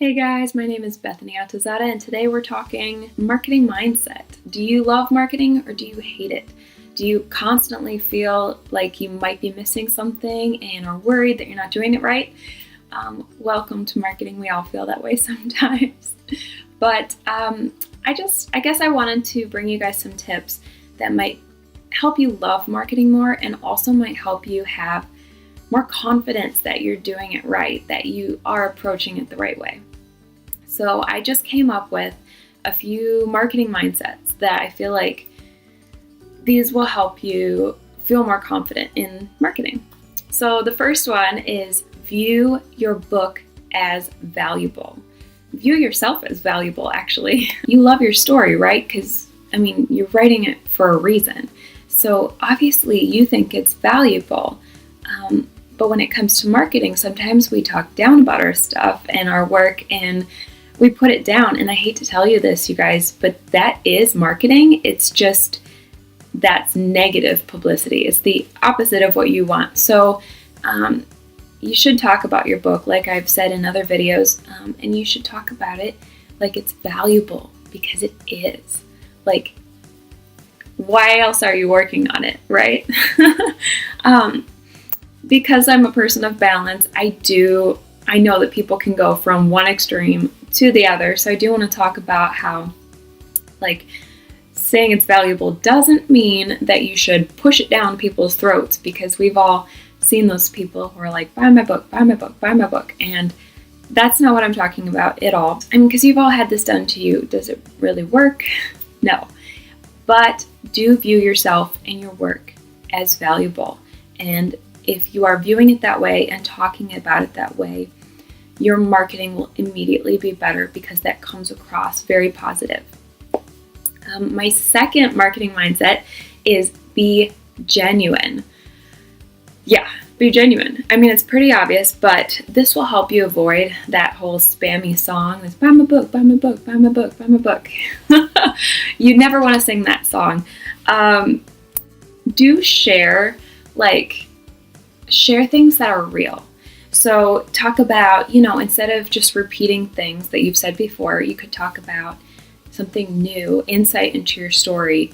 Hey guys, my name is Bethany Atazadeh, and today we're talking marketing mindset. Do you love marketing or do you hate it? Do you constantly feel like you might be missing something and are worried that you're not doing it right? Welcome to marketing. We all feel that way sometimes. But I guess I wanted to bring you guys some tips that might help you love marketing more and also might help you have more confidence that you're doing it right, that you are approaching it the right way. So I just came up with a few marketing mindsets that I feel like these will help you feel more confident in marketing. So the first one is view your book as valuable. View yourself as valuable, actually. You love your story, right? Because, you're writing it for a reason. So obviously you think it's valuable. But when it comes to marketing, sometimes we talk down about our stuff and our work and we put it down. And I hate to tell you this, you guys, but that is marketing. It's just that's negative publicity. It's the opposite of what you want. So you should talk about your book, like I've said in other videos, and you should talk about it like it's valuable, because it is. Like, why else are you working on it, right? Because I'm a person of balance, I know that people can go from one extreme to the other. So I do want to talk about how, saying it's valuable doesn't mean that you should push it down people's throats, because we've all seen those people who are like, buy my book, buy my book, buy my book. And that's not what I'm talking about at all. Because you've all had this done to you. Does it really work? No. But do view yourself and your work as valuable. And if you are viewing it that way and talking about it that way, your marketing will immediately be better, because that comes across very positive. My second marketing mindset is be genuine. Yeah, be genuine. It's pretty obvious, but this will help you avoid that whole spammy song that's buy my book, buy my book, buy my book, buy my book. You never want to sing that song. Do share things that are real. So talk about, instead of just repeating things that you've said before, you could talk about something new, insight into your story,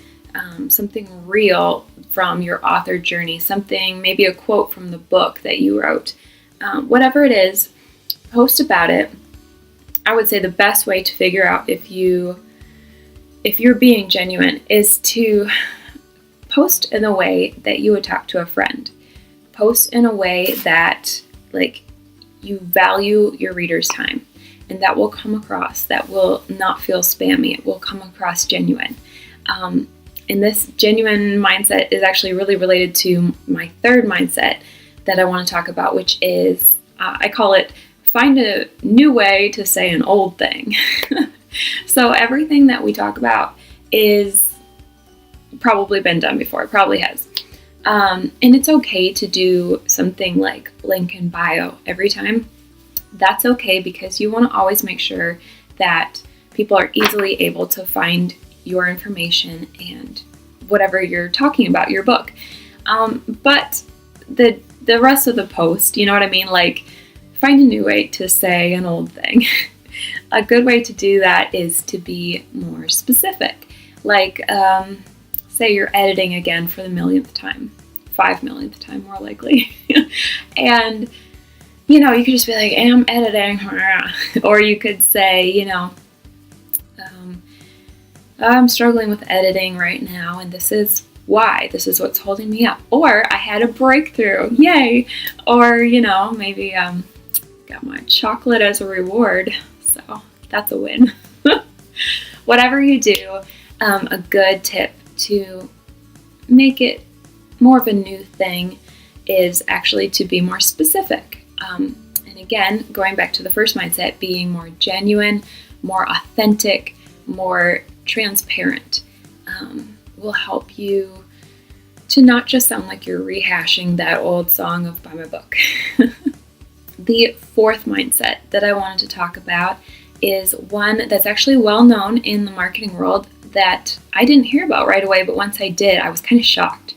something real from your author journey, something, maybe a quote from the book that you wrote. Whatever it is, post about it. I would say the best way to figure out if you're being genuine is to post in a way that you would talk to a friend. Post in a way that you value your reader's time, and that will come across. That will not feel spammy. It will come across genuine. And this genuine mindset is actually really related to my third mindset that I want to talk about, which is, I call it, find a new way to say an old thing. So everything that we talk about is probably been done before. It probably has. And it's okay to do something like link in bio every time. That's okay, because you want to always make sure that people are easily able to find your information and whatever you're talking about, your book. But the rest of the post, you know what I mean? Find a new way to say an old thing. A good way to do that is to be more specific. Say you're editing again for the millionth time, 5 millionth time more likely. And, you could just be like, I'm editing. Or you could say, I'm struggling with editing right now, and this is why. This is what's holding me up. Or I had a breakthrough. Yay. Or, maybe got my chocolate as a reward. So that's a win. Whatever you do, a good tip to make it more of a new thing is actually to be more specific. And again, going back to the first mindset, being more genuine, more authentic, more transparent will help you to not just sound like you're rehashing that old song of buy my book. The fourth mindset that I wanted to talk about is one that's actually well known in the marketing world that I didn't hear about right away, but once I did, I was kind of shocked.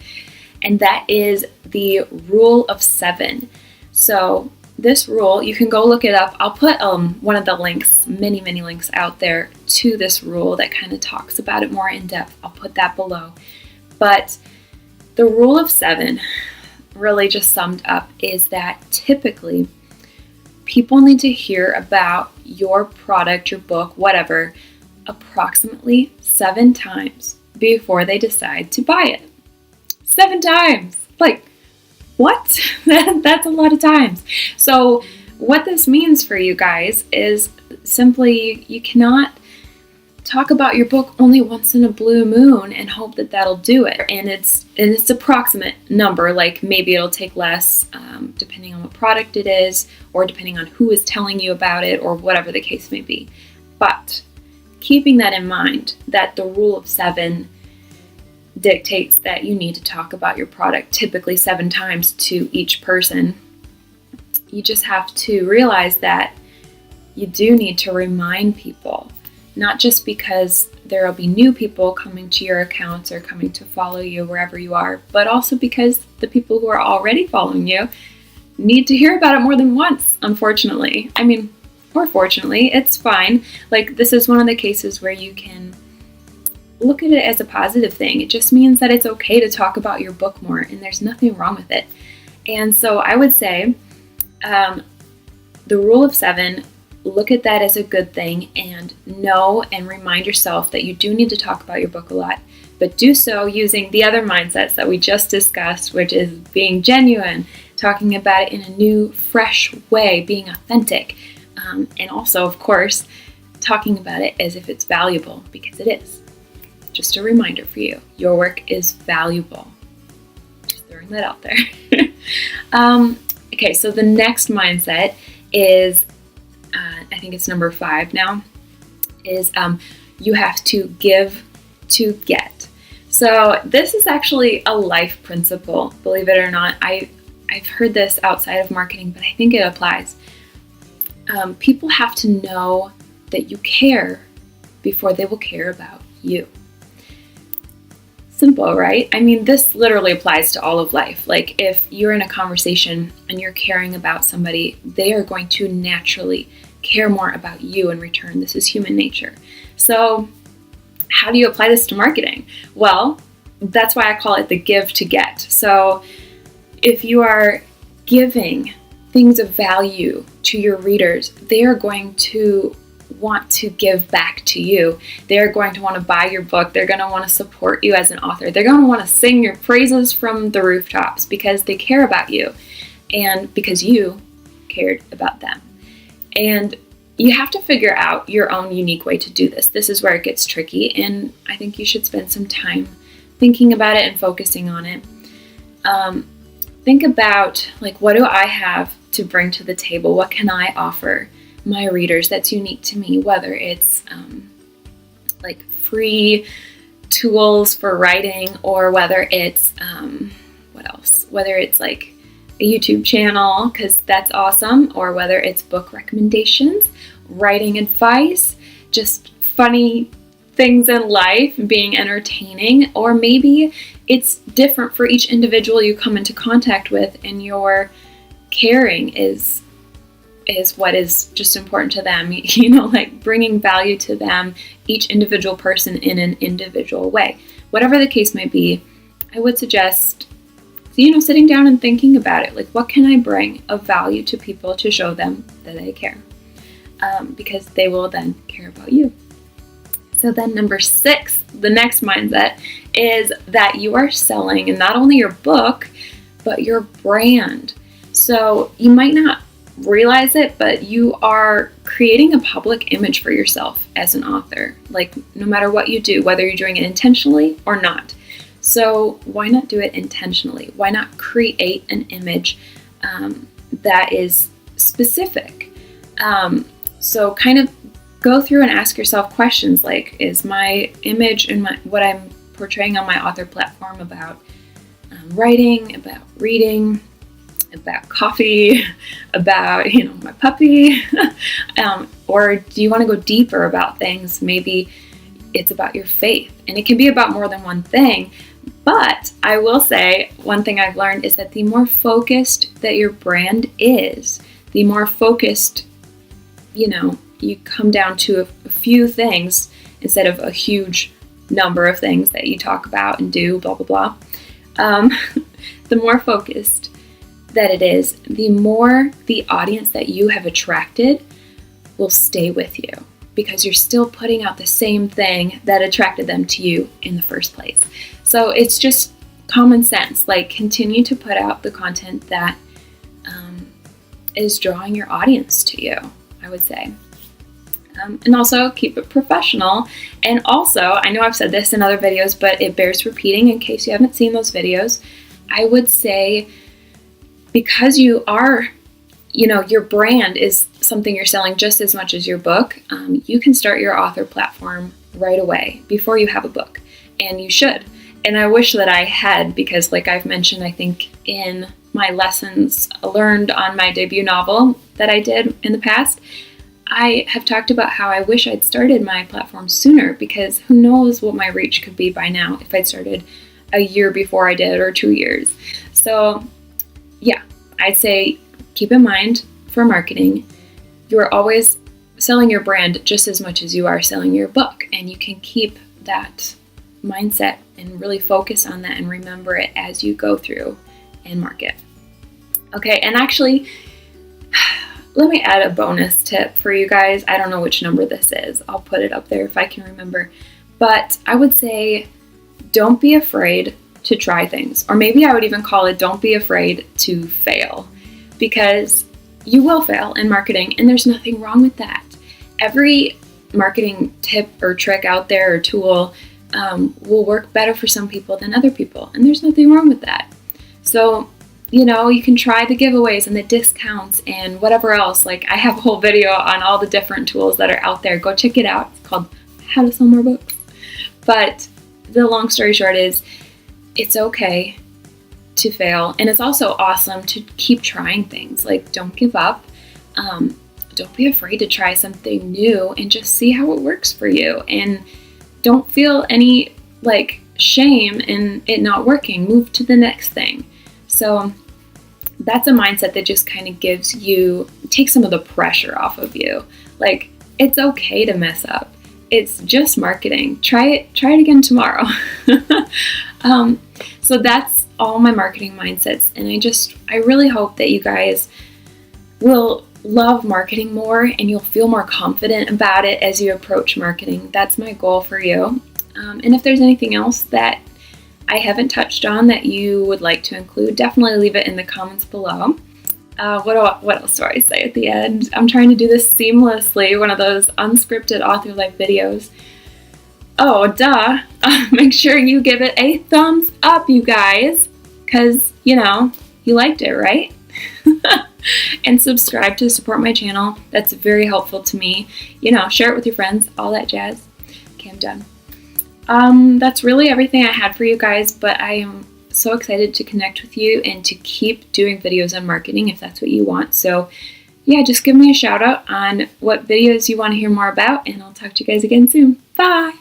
And that is the rule of 7. So this rule, you can go look it up. I'll put one of the links, many links out there to this rule that kind of talks about it more in depth. I'll put that below. But the rule of 7, really just summed up, is that typically people need to hear about your product, your book, whatever, approximately 7 times before they decide to buy it. 7 times! Like, what? That's a lot of times. So what this means for you guys is simply you cannot talk about your book only once in a blue moon and hope that that'll do it. And it's approximate number, like maybe it'll take less depending on what product it is, or depending on who is telling you about it, or whatever the case may be. But keeping that in mind, that the rule of 7 dictates that you need to talk about your product typically 7 times to each person, you just have to realize that you do need to remind people, not just because there will be new people coming to your accounts or coming to follow you wherever you are, but also because the people who are already following you need to hear about it more than once, unfortunately. I mean, or fortunately, it's fine. Like, this is one of the cases where you can look at it as a positive thing. It just means that it's okay to talk about your book more, and there's nothing wrong with it. And so I would say the rule of 7, look at that as a good thing, and know and remind yourself that you do need to talk about your book a lot, but do so using the other mindsets that we just discussed, which is being genuine, talking about it in a new, fresh way, being authentic, and also, of course, talking about it as if it's valuable, because it is. Just a reminder for you, your work is valuable. Just throwing that out there. Okay, so the next mindset is, I think it's number 5 now, is you have to give to get. So this is actually a life principle, believe it or not. I've heard this outside of marketing, but I think it applies. People have to know that you care before they will care about you. Simple, right? I mean, this literally applies to all of life. Like, if you're in a conversation and you're caring about somebody, they are going to naturally care more about you in return. This is human nature. So how do you apply this to marketing? Well, that's why I call it the give to get. So if you are giving things of value to your readers, they are going to want to give back to you. They're going to want to buy your book. They're going to want to support you as an author. They're going to want to sing your praises from the rooftops because they care about you and because you cared about them. And you have to figure out your own unique way to do this. This is where it gets tricky, and I think you should spend some time thinking about it and focusing on it. Think about, like, what do I have to bring to the table? What can I offer my readers that's unique to me? Whether it's like free tools for writing, or whether it's what else? Whether it's like a YouTube channel, because that's awesome, or whether it's book recommendations, writing advice, just funny things in life, being entertaining, or maybe it's different for each individual you come into contact with, and your caring is what is just important to them, you know, like bringing value to them, each individual person in an individual way. Whatever the case may be, I would suggest, you know, sitting down and thinking about it. Like, what can I bring of value to people to show them that I care? Because they will then care about you. So then number 6, the next mindset, is that you are selling not only your book, but your brand. So you might not realize it, but you are creating a public image for yourself as an author. Like, no matter what you do, whether you're doing it intentionally or not. So why not do it intentionally? Why not create an image that is specific? So kind of go through and ask yourself questions like, is my image and what I'm portraying on my author platform about writing, about reading, about coffee, about, you know, my puppy? Or do you want to go deeper about things? Maybe it's about your faith, and it can be about more than one thing. But I will say, one thing I've learned is that the more focused that your brand is, the more focused, you come down to a few things instead of a huge number of things that you talk about and do, blah, blah, blah. The more focused that it is, the more the audience that you have attracted will stay with you, because you're still putting out the same thing that attracted them to you in the first place. So it's just common sense. Like, continue to put out the content that is drawing your audience to you, I would say. And also keep it professional. And also, I know I've said this in other videos, but it bears repeating in case you haven't seen those videos. I would say, because you are, your brand is something you're selling just as much as your book, you can start your author platform right away before you have a book. And you should. And I wish that I had, because like I've mentioned, I think in my lessons learned on my debut novel that I did in the past, I have talked about how I wish I'd started my platform sooner, because who knows what my reach could be by now if I'd started a year before I did, or 2 years. So yeah, I'd say keep in mind for marketing, you're always selling your brand just as much as you are selling your book, and you can keep that mindset and really focus on that and remember it as you go through and market. Okay, and actually, let me add a bonus tip for you guys. I don't know which number this is. I'll put it up there if I can remember. But I would say, don't be afraid to try things. Or maybe I would even call it, don't be afraid to fail. Because you will fail in marketing, and there's nothing wrong with that. Every marketing tip or trick out there or tool will work better for some people than other people. And there's nothing wrong with that. So, you can try the giveaways and the discounts and whatever else. Like, I have a whole video on all the different tools that are out there. Go check it out. It's called How to Sell More Books. But the long story short is, it's okay to fail. And it's also awesome to keep trying things. Like, don't give up. Don't be afraid to try something new and just see how it works for you. And don't feel any shame in it not working. Move to the next thing. So that's a mindset that just kind of takes some of the pressure off of you. Like, it's okay to mess up. It's just marketing. Try it again tomorrow. So that's all my marketing mindsets. And I really hope that you guys will love marketing more, and you'll feel more confident about it as you approach marketing. That's my goal for you. And if there's anything else that I haven't touched on that you would like to include, definitely leave it in the comments below. What else do I say at the end? I'm trying to do this seamlessly, one of those unscripted author life videos. Oh, duh. Make sure you give it a thumbs up, you guys, because, you liked it, right? And subscribe to support my channel. That's very helpful to me. Share it with your friends, all that jazz. Okay, I'm done. That's really everything I had for you guys, but I am so excited to connect with you and to keep doing videos on marketing if that's what you want. So yeah, just give me a shout out on what videos you want to hear more about, and I'll talk to you guys again soon. Bye!